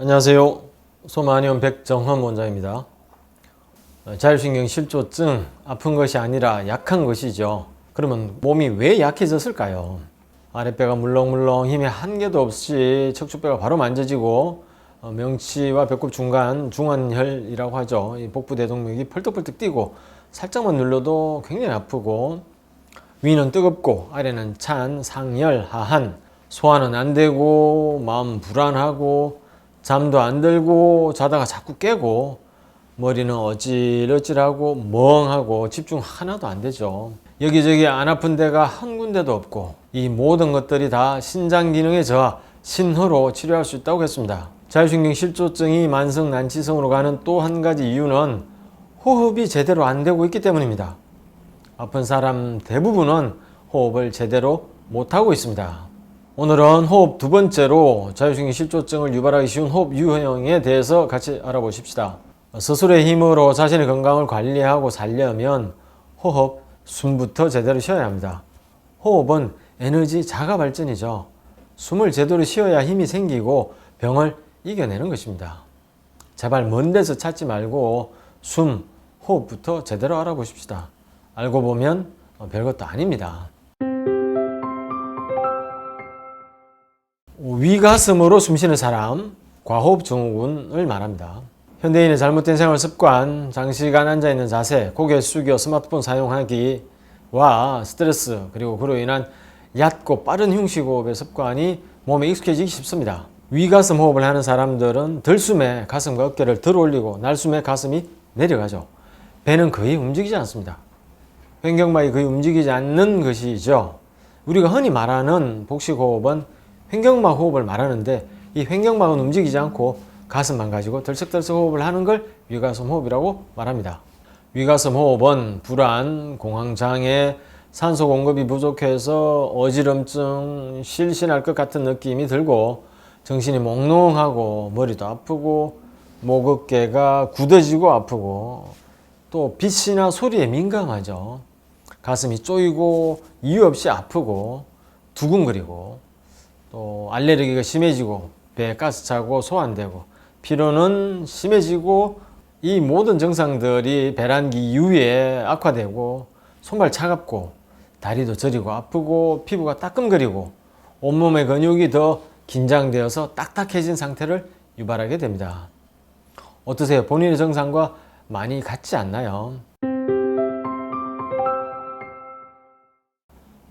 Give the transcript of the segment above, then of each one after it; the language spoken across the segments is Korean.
안녕하세요. 소마니온 백정헌 원장입니다. 자율신경 실조증, 아픈 것이 아니라 약한 것이죠. 그러면 몸이 왜 약해졌을까요? 아랫배가 물렁물렁 힘이 한개도 없이 척추뼈가 바로 만져지고 명치와 배꼽 중간 중환혈이라고 하죠. 이 복부 대동맥이 펄떡펄떡 뛰고 살짝만 눌러도 굉장히 아프고, 위는 뜨겁고 아래는 찬 상열 하한, 소화는 안 되고 마음 불안하고 잠도 안 들고 자다가 자꾸 깨고 머리는 어질어질하고 멍하고 집중 하나도 안 되죠. 여기저기 안 아픈 데가 한 군데도 없고, 이 모든 것들이 다 신장 기능의 저하, 신호로 치료할 수 있다고 했습니다. 자율신경 실조증이 만성 난치성으로 가는 또 한 가지 이유는 호흡이 제대로 안 되고 있기 때문입니다. 아픈 사람 대부분은 호흡을 제대로 못하고 있습니다. 오늘은 호흡 두 번째로 자율신경 실조증을 유발하기 쉬운 호흡 유형에 대해서 같이 알아보십시다. 스스로의 힘으로 자신의 건강을 관리하고 살려면 호흡, 숨부터 제대로 쉬어야 합니다. 호흡은 에너지 자가 발전이죠. 숨을 제대로 쉬어야 힘이 생기고 병을 이겨내는 것입니다. 제발 먼 데서 찾지 말고 숨, 호흡부터 제대로 알아보십시다. 알고 보면 별것도 아닙니다. 위가슴으로 숨쉬는 사람, 과호흡 증후군을 말합니다. 현대인의 잘못된 생활 습관, 장시간 앉아있는 자세, 고개 숙여 스마트폰 사용하기와 스트레스, 그리고 그로 인한 얕고 빠른 흉식호흡의 습관이 몸에 익숙해지기 쉽습니다. 위가슴 호흡을 하는 사람들은 들숨에 가슴과 어깨를 들어 올리고 날숨에 가슴이 내려가죠. 배는 거의 움직이지 않습니다. 횡격막이 거의 움직이지 않는 것이죠. 우리가 흔히 말하는 복식호흡은 횡격막 호흡을 말하는데, 이 횡격막은 움직이지 않고 가슴만 가지고 덜썩덜썩 호흡을 하는 걸 위가슴 호흡이라고 말합니다. 위가슴 호흡은 불안, 공황장애, 산소 공급이 부족해서 어지럼증, 실신할 것 같은 느낌이 들고 정신이 몽롱하고 머리도 아프고 목 어깨가 굳어지고 아프고 또 빛이나 소리에 민감하죠. 가슴이 쪼이고 이유 없이 아프고 두근거리고 또 알레르기가 심해지고 배에 가스 차고 소화 안 되고 피로는 심해지고, 이 모든 증상들이 배란기 이후에 악화되고 손발 차갑고 다리도 저리고 아프고 피부가 따끔거리고 온몸의 근육이 더 긴장되어서 딱딱해진 상태를 유발하게 됩니다. 어떠세요? 본인의 증상과 많이 같지 않나요?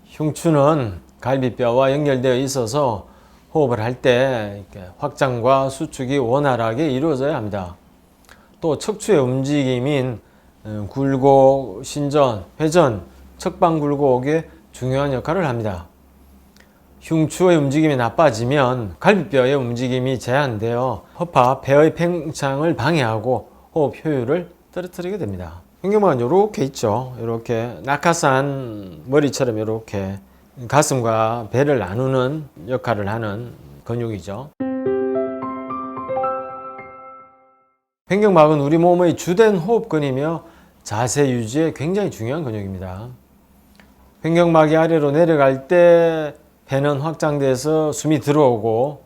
흉추는 갈비뼈와 연결되어 있어서 호흡을 할 때 확장과 수축이 원활하게 이루어져야 합니다. 또 척추의 움직임인 굴곡, 신전, 회전, 척방 굴곡에 중요한 역할을 합니다. 흉추의 움직임이 나빠지면 갈비뼈의 움직임이 제한되어 허파, 폐의 팽창을 방해하고 호흡 효율을 떨어뜨리게 됩니다. 횡격막은 이렇게 있죠. 이렇게 낙하산 머리처럼 이렇게 가슴과 배를 나누는 역할을 하는 근육이죠. 횡격막은 우리 몸의 주된 호흡근이며 자세 유지에 굉장히 중요한 근육입니다. 횡격막이 아래로 내려갈 때 배는 확장돼서 숨이 들어오고,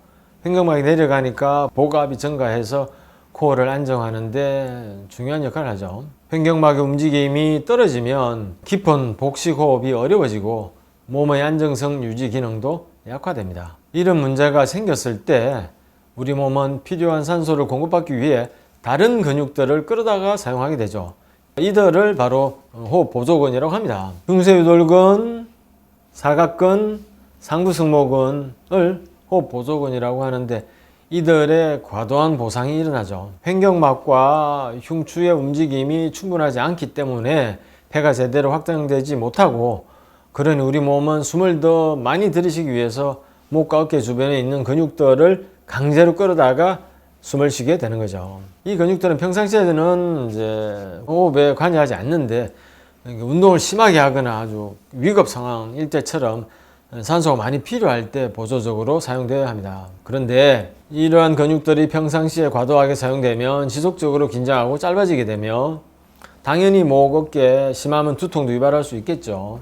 횡격막이 내려가니까 복압이 증가해서 코어를 안정하는 데 중요한 역할을 하죠. 횡격막의 움직임이 떨어지면 깊은 복식호흡이 어려워지고 몸의 안정성 유지 기능도 약화됩니다. 이런 문제가 생겼을 때 우리 몸은 필요한 산소를 공급받기 위해 다른 근육들을 끌어다가 사용하게 되죠. 이들을 바로 호흡 보조근이라고 합니다. 중쇄유돌근, 사각근, 상부승모근을 호흡 보조근이라고 하는데, 이들의 과도한 보상이 일어나죠. 횡격막과 흉추의 움직임이 충분하지 않기 때문에 폐가 제대로 확장되지 못하고, 그러니 우리 몸은 숨을 더 많이 들이쉬기 위해서 목과 어깨 주변에 있는 근육들을 강제로 끌어다가 숨을 쉬게 되는 거죠. 이 근육들은 평상시에는 이제 호흡에 관여하지 않는데, 운동을 심하게 하거나 아주 위급 상황일 때처럼 산소가 많이 필요할 때 보조적으로 사용되어야 합니다. 그런데 이러한 근육들이 평상시에 과도하게 사용되면 지속적으로 긴장하고 짧아지게 되며 당연히 목, 어깨, 심하면 두통도 유발할 수 있겠죠.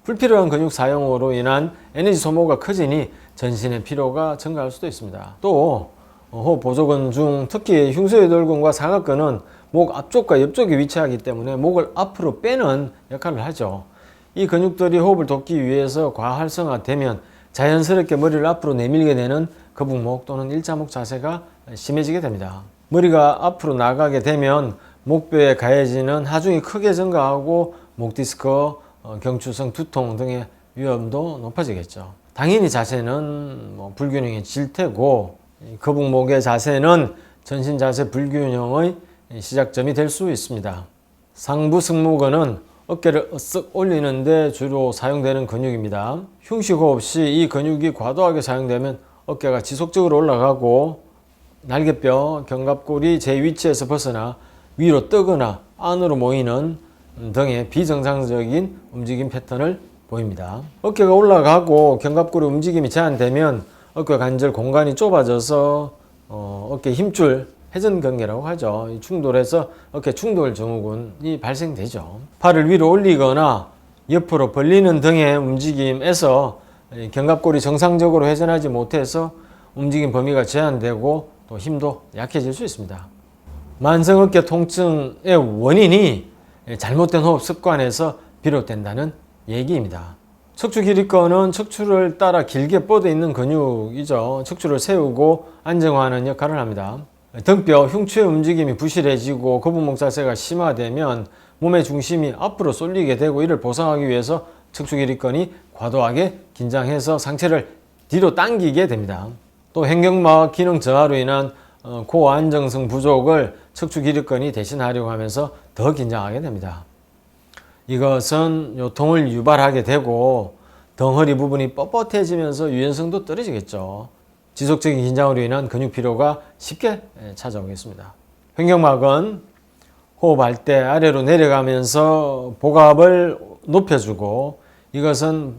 불필요한 근육 사용으로 인한 에너지 소모가 커지니 전신의 피로가 증가할 수도 있습니다. 또 호흡 보조근 중 특히 흉쇄유돌근과 사각근은 목 앞쪽과 옆쪽에 위치하기 때문에 목을 앞으로 빼는 역할을 하죠. 이 근육들이 호흡을 돕기 위해서 과활성화되면 자연스럽게 머리를 앞으로 내밀게 되는 거북목 또는 일자목 자세가 심해지게 됩니다. 머리가 앞으로 나가게 되면 목뼈에 가해지는 하중이 크게 증가하고 목 디스크, 경추성 두통 등의 위험도 높아지겠죠. 당연히 자세는 불균형해질 테고 거북목의 자세는 전신 자세 불균형의 시작점이 될 수 있습니다. 상부 승모근은 어깨를 으쓱 올리는데 주로 사용되는 근육입니다. 흉식 호흡 시 이 근육이 과도하게 사용되면 어깨가 지속적으로 올라가고 날개뼈, 견갑골이 제 위치에서 벗어나 위로 뜨거나 안으로 모이는 등의 비정상적인 움직임 패턴을 보입니다. 어깨가 올라가고 견갑골의 움직임이 제한되면 어깨 관절 공간이 좁아져서 어깨 힘줄 회전근개라고 하죠. 충돌해서 어깨 충돌 증후군이 발생되죠. 팔을 위로 올리거나 옆으로 벌리는 등의 움직임에서 견갑골이 정상적으로 회전하지 못해서 움직임 범위가 제한되고 또 힘도 약해질 수 있습니다. 만성 어깨 통증의 원인이 잘못된 호흡 습관에서 비롯된다는 얘기입니다. 척추 길이근은 척추를 따라 길게 뻗어 있는 근육이죠. 척추를 세우고 안정화하는 역할을 합니다. 등뼈, 흉추의 움직임이 부실해지고 거북목 자세가 심화되면 몸의 중심이 앞으로 쏠리게 되고 이를 보상하기 위해서 척추 길이근이 과도하게 긴장해서 상체를 뒤로 당기게 됩니다. 또 횡격막 기능 저하로 인한 코어 안정성 부족을 척추 길이근이 대신하려고 하면서 더 긴장하게 됩니다. 이것은 요통을 유발하게 되고 덩어리 부분이 뻣뻣해지면서 유연성도 떨어지겠죠. 지속적인 긴장으로 인한 근육 피로가 쉽게 찾아오겠습니다. 횡격막은 호흡할 때 아래로 내려가면서 복압을 높여주고 이것은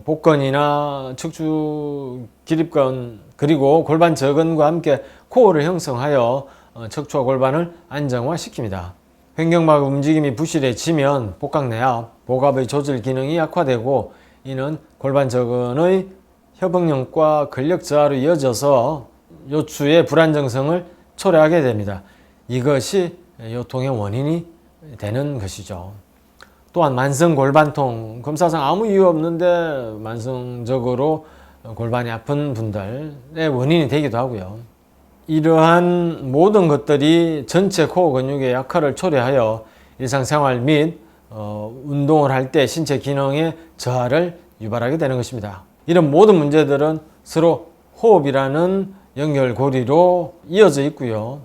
복근이나 척추 기립근 그리고 골반 저근과 함께 코어를 형성하여 척추와 골반을 안정화시킵니다. 횡격막 움직임이 부실해지면 복강 내압, 복압의 조절 기능이 약화되고 이는 골반 저근의 협응력과 근력 저하로 이어져서 요추의 불안정성을 초래하게 됩니다. 이것이 요통의 원인이 되는 것이죠. 또한 만성 골반통, 검사상 아무 이유 없는데 만성적으로 골반이 아픈 분들의 원인이 되기도 하고요. 이러한 모든 것들이 전체 코어 근육의 약화를 초래하여 일상생활 및 운동을 할 때 신체 기능의 저하를 유발하게 되는 것입니다. 이런 모든 문제들은 서로 호흡이라는 연결고리로 이어져 있고요.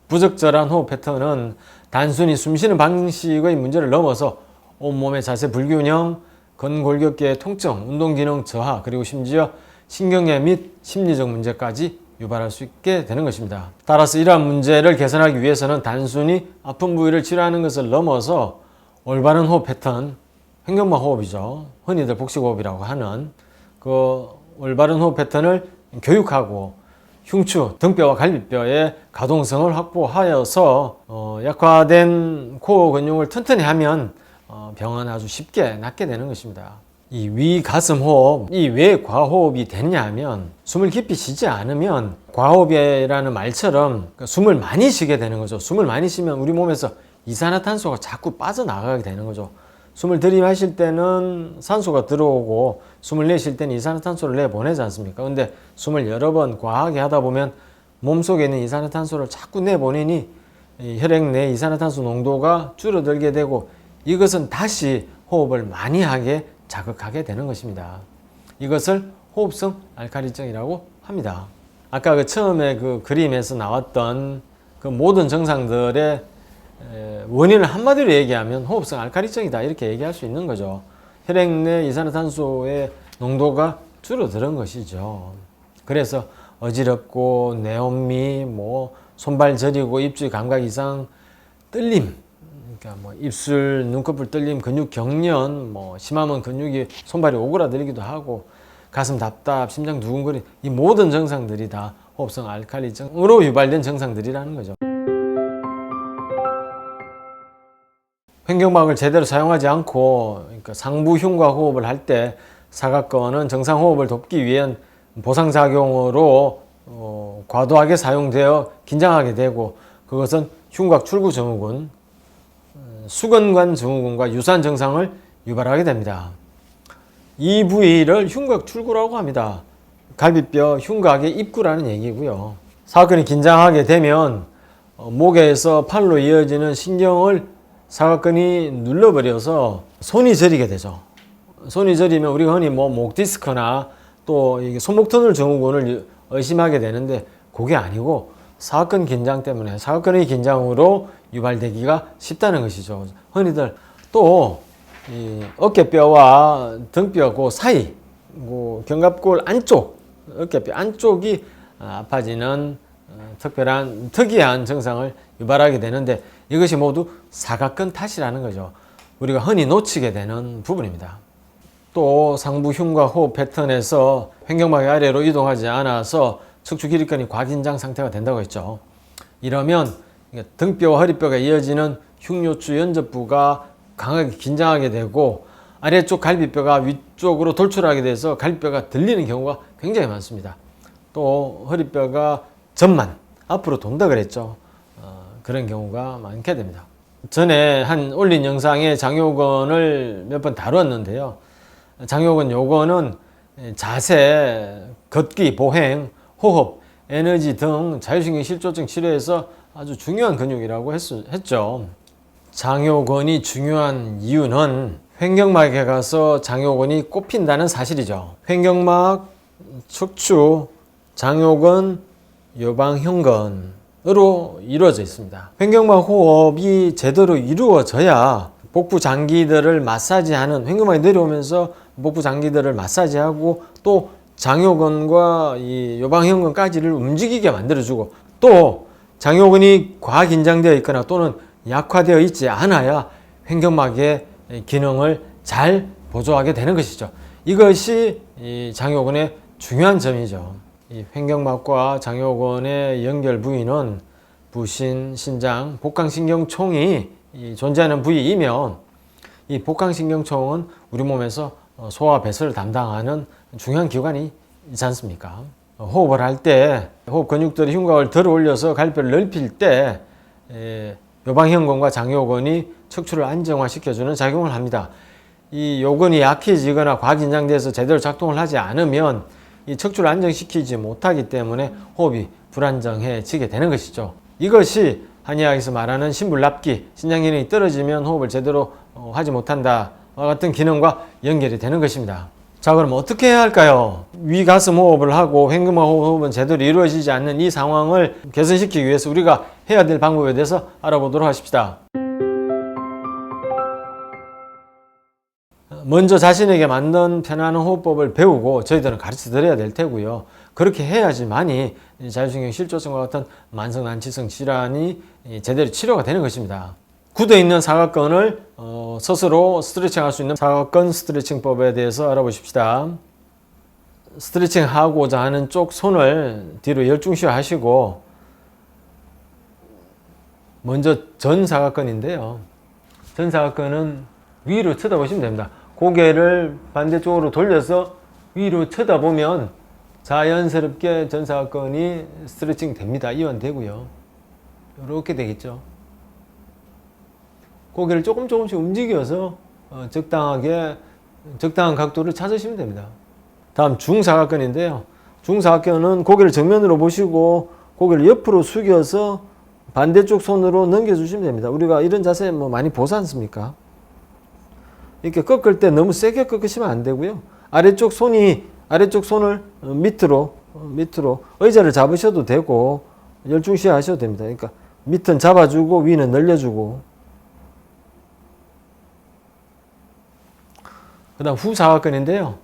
부적절한 호흡 패턴은 단순히 숨쉬는 방식의 문제를 넘어서 온몸의 자세 불균형, 근골격계의 통증, 운동기능 저하, 그리고 심지어 신경계 및 심리적 문제까지 유발할 수 있게 되는 것입니다. 따라서 이러한 문제를 개선하기 위해서는 단순히 아픈 부위를 치료하는 것을 넘어서 올바른 호흡 패턴, 횡격막 호흡이죠. 흔히들 복식호흡이라고 하는 그 올바른 호흡 패턴을 교육하고 흉추, 등뼈와 갈비뼈의 가동성을 확보하여서 약화된 코어 근육을 튼튼히 하면 병은 아주 쉽게 낫게 되는 것입니다. 이 위 가슴 호흡, 이 왜 과호흡이 됐냐 하면 숨을 깊이 쉬지 않으면 과호흡이라는 말처럼 숨을 많이 쉬게 되는 거죠. 숨을 많이 쉬면 우리 몸에서 이산화탄소가 자꾸 빠져나가게 되는 거죠. 숨을 들이마실 때는 산소가 들어오고 숨을 내쉴 때는 이산화탄소를 내보내지 않습니까? 근데 숨을 여러 번 과하게 하다 보면 몸속에 있는 이산화탄소를 자꾸 내보내니 혈액 내 이산화탄소 농도가 줄어들게 되고 이것은 다시 호흡을 많이 하게 자극하게 되는 것입니다. 이것을 호흡성 알칼리증이라고 합니다. 아까 그 처음에 그 그림에서 나왔던 그 모든 증상들의 원인을 한마디로 얘기하면 호흡성 알칼리증이다 이렇게 얘기할 수 있는 거죠. 혈액 내 이산화탄소의 농도가 줄어드는 것이죠. 그래서 어지럽고 내혼미, 손발 저리고 입술 감각 이상, 떨림, 그러니까 입술, 눈꺼풀 떨림, 근육 경련, 심하면 근육이 손발이 오그라들기도 하고 가슴 답답, 심장 두근거림 이 모든 증상들이 다 호흡성 알칼리증으로 유발된 증상들이라는 거죠. 횡격막을 제대로 사용하지 않고 그러니까 상부 흉곽 호흡을 할 때 사각근은 정상 호흡을 돕기 위한 보상작용으로 과도하게 사용되어 긴장하게 되고 그것은 흉곽 출구 증후군, 수근관 증후군과 유사한 증상을 유발하게 됩니다. 이 부위를 흉곽 출구라고 합니다. 갈비뼈 흉곽의 입구라는 얘기고요. 사각근이 긴장하게 되면 목에서 팔로 이어지는 신경을 사각근이 눌러버려서 손이 저리게 되죠. 손이 저리면 우리가 흔히 목 디스크나 또 손목 터널 증후군을 의심하게 되는데 그게 아니고 사각근 긴장 때문에 사각근의 긴장으로 유발되기가 쉽다는 것이죠. 흔히들 또 이 어깨뼈와 등뼈 그 사이, 그 견갑골 안쪽, 어깨뼈 안쪽이 아파지는 특이한 증상을 유발하게 되는데 이것이 모두 사각근 탓이라는 거죠. 우리가 흔히 놓치게 되는 부분입니다. 또 상부 흉곽 호흡 패턴에서 횡격막이 아래로 이동하지 않아서 척추 기립근이 과긴장 상태가 된다고 했죠. 이러면 등뼈와 허리뼈가 이어지는 흉요추 연접부가 강하게 긴장하게 되고 아래쪽 갈비뼈가 위쪽으로 돌출하게 돼서 갈비뼈가 들리는 경우가 굉장히 많습니다. 또 허리뼈가 전만 앞으로 돈다 그랬죠. 그런 경우가 많게 됩니다. 전에 올린 영상에 장요근을 몇 번 다뤘는데요. 장요근 요거는 자세, 걷기, 보행, 호흡, 에너지 등 자율신경 실조증 치료에서 아주 중요한 근육이라고 했죠. 장요근이 중요한 이유는 횡격막에 가서 장요근이 꼽힌다는 사실이죠. 횡격막, 척추, 장요근, 요방형근으로 이루어져 있습니다. 횡격막 호흡이 제대로 이루어져야 복부 장기들을 마사지하는, 횡격막이 내려오면서 복부 장기들을 마사지하고 또 장요근과 이 요방형근까지를 움직이게 만들어주고 또 장요근이 과긴장되어 있거나 또는 약화되어 있지 않아야 횡격막의 기능을 잘 보조하게 되는 것이죠. 이것이 이 장요근의 중요한 점이죠. 이 횡격막과 장요근의 연결 부위는 부신, 신장, 복강신경총이 존재하는 부위이며 이 복강신경총은 우리 몸에서 소화 배설을 담당하는 중요한 기관이 있지 않습니까? 호흡을 할 때 호흡 근육들이 흉곽을 들어 올려서 갈비뼈를 넓힐 때 요방형근과 장요근이 척추를 안정화시켜주는 작용을 합니다. 이 요근이 약해지거나 과긴장돼서 제대로 작동을 하지 않으면 이 척추를 안정시키지 못하기 때문에 호흡이 불안정해지게 되는 것이죠. 이것이 한의학에서 말하는 심불납기, 신장 기능이 떨어지면 호흡을 제대로 하지 못한다와 같은 기능과 연결이 되는 것입니다. 자, 그럼 어떻게 해야 할까요? 위 가슴 호흡을 하고 횡격막 호흡은 제대로 이루어지지 않는 이 상황을 개선시키기 위해서 우리가 해야 될 방법에 대해서 알아보도록 하십시다. 먼저 자신에게 맞는 편안한 호흡법을 배우고 저희들은 가르쳐 드려야 될 테고요. 그렇게 해야지만이 자율신경 실조증과 같은 만성난치성 질환이 제대로 치료가 되는 것입니다. 굳어있는 사각근을 스스로 스트레칭할 수 있는 사각근 스트레칭법에 대해서 알아보십시다. 스트레칭 하고자 하는 쪽 손을 뒤로 열중시 하시고 먼저 전 사각근인데요. 전 사각근은 위로 쳐다보시면 됩니다. 고개를 반대쪽으로 돌려서 위로 쳐다보면 자연스럽게 전 사각근이 스트레칭 됩니다. 이완되고요. 이렇게 되겠죠. 고개를 조금씩 움직여서 적당한 각도를 찾으시면 됩니다. 다음 중사각근인데요. 중사각근은 고개를 정면으로 보시고 고개를 옆으로 숙여서 반대쪽 손으로 넘겨주시면 됩니다. 우리가 이런 자세 많이 보지 않습니까? 이렇게 꺾을 때 너무 세게 꺾으시면 안 되고요. 아래쪽 손을 밑으로 의자를 잡으셔도 되고 열중시 하셔도 됩니다. 그러니까 밑은 잡아주고 위는 늘려주고. 그 다음 후사각근인데요.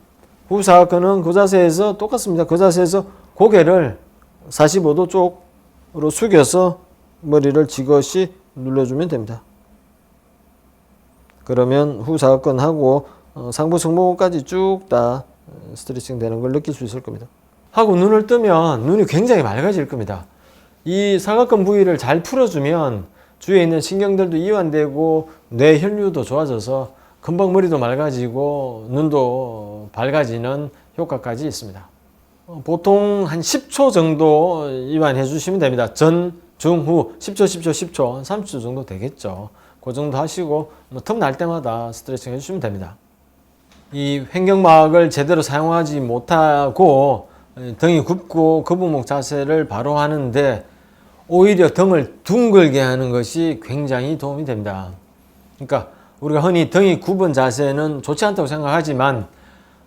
후사각근은 그 자세에서 똑같습니다. 그 자세에서 고개를 45도 쪽으로 숙여서 머리를 지그시 눌러주면 됩니다. 그러면 후사각근하고 상부 승모근까지 쭉 다 스트레칭 되는 걸 느낄 수 있을 겁니다. 하고 눈을 뜨면 눈이 굉장히 맑아질 겁니다. 이 사각근 부위를 잘 풀어주면 주위에 있는 신경들도 이완되고 뇌 혈류도 좋아져서 금방 머리도 맑아지고 눈도 밝아지는 효과까지 있습니다. 보통 한 10초 정도 이완해 주시면 됩니다. 전, 중, 후 10초, 10초, 10초, 30초 정도 되겠죠. 그 정도 하시고 틈 날 때마다 스트레칭 해주시면 됩니다. 이 횡격막을 제대로 사용하지 못하고 등이 굽고 거북목 자세를 바로 하는데 오히려 등을 둥글게 하는 것이 굉장히 도움이 됩니다. 그러니까 우리가 흔히 등이 굽은 자세는 좋지 않다고 생각하지만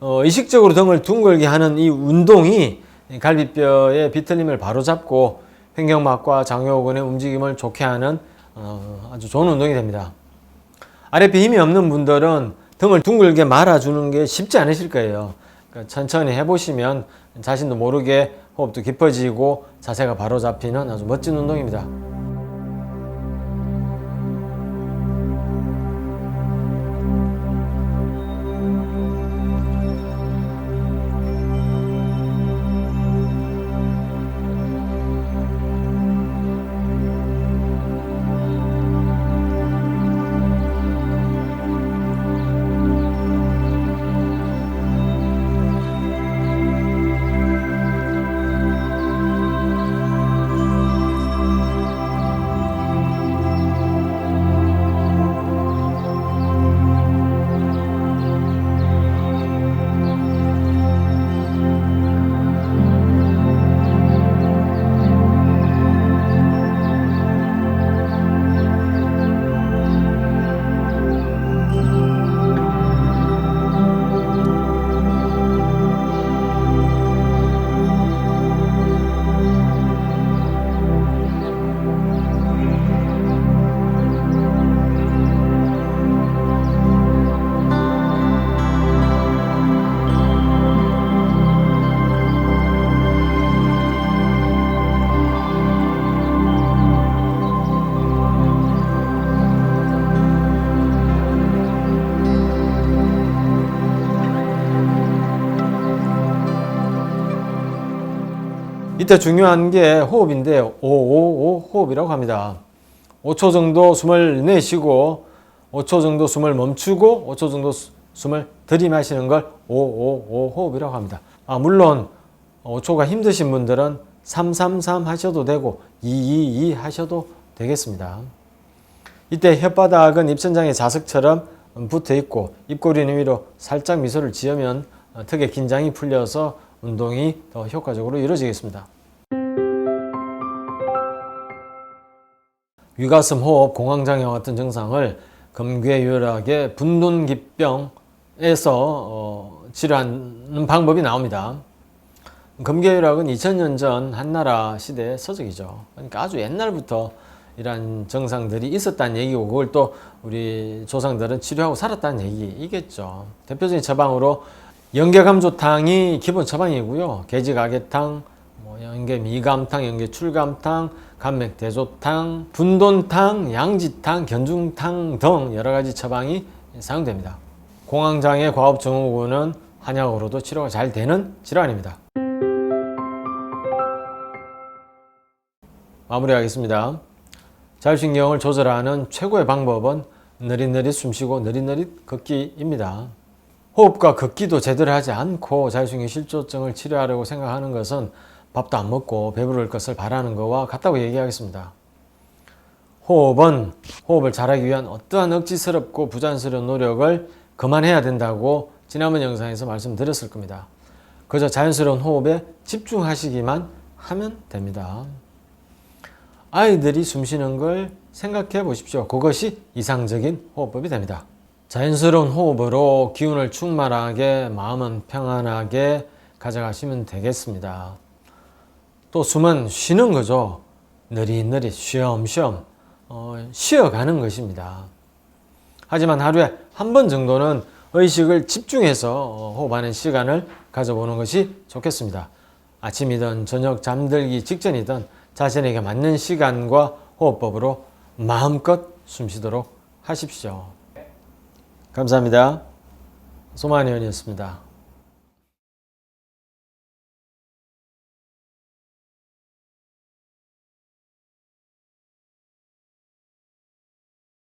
의식적으로 등을 둥글게 하는 이 운동이 갈비뼈의 비틀림을 바로잡고 횡격막과 장요근의 움직임을 좋게 하는 아주 좋은 운동이 됩니다. 아랫배 힘이 없는 분들은 등을 둥글게 말아주는 게 쉽지 않으실 거예요. 그러니까 천천히 해보시면 자신도 모르게 호흡도 깊어지고 자세가 바로 잡히는 아주 멋진 운동입니다. 이때 중요한 게 호흡인데 555 호흡이라고 합니다. 5초 정도 숨을 내쉬고 5초 정도 숨을 멈추고 5초 정도 숨을 들이마시는 걸 555 호흡이라고 합니다. 물론 5초가 힘드신 분들은 333 하셔도 되고 222 하셔도 되겠습니다. 이때 혓바닥은 입천장의 자석처럼 붙어 있고 입꼬리는 위로 살짝 미소를 지으면 턱의 긴장이 풀려서 운동이 더 효과적으로 이루어지겠습니다. 위가슴 호흡, 공황장애와 같은 증상을 금괴유혈학의 분둔기병에서 치료하는 방법이 나옵니다. 금괴유혈학은 2000년 전 한나라 시대의 서적이죠. 그러니까 아주 옛날부터 이러한 증상들이 있었다는 얘기고 그걸 또 우리 조상들은 치료하고 살았다는 얘기이겠죠. 대표적인 처방으로 연계감조탕이 기본 처방이고요. 계지가계탕, 연계미감탕, 연계출감탕, 감맥대조탕, 분돈탕, 양지탕, 견중탕 등 여러가지 처방이 사용됩니다. 공황장애 과업증후군은 한약으로도 치료가 잘 되는 질환입니다. 마무리하겠습니다. 자율신경을 조절하는 최고의 방법은 느릿느릿 숨쉬고 느릿느릿 걷기입니다. 호흡과 걷기도 제대로 하지 않고 자율신경 실조증을 치료하려고 생각하는 것은 밥도 안 먹고 배부를 것을 바라는 것과 같다고 얘기하겠습니다. 호흡은 호흡을 잘하기 위한 어떠한 억지스럽고 부자연스러운 노력을 그만해야 된다고 지난번 영상에서 말씀드렸을 겁니다. 그저 자연스러운 호흡에 집중하시기만 하면 됩니다. 아이들이 숨쉬는 걸 생각해 보십시오. 그것이 이상적인 호흡법이 됩니다. 자연스러운 호흡으로 기운을 충만하게 마음은 평안하게 가져가시면 되겠습니다. 또 숨은 쉬는 거죠. 느릿느릿 쉬엄쉬엄 쉬어가는 것입니다. 하지만 하루에 한 번 정도는 의식을 집중해서 호흡하는 시간을 가져보는 것이 좋겠습니다. 아침이든 저녁 잠들기 직전이든 자신에게 맞는 시간과 호흡법으로 마음껏 숨쉬도록 하십시오. 감사합니다. 소만의원이었습니다.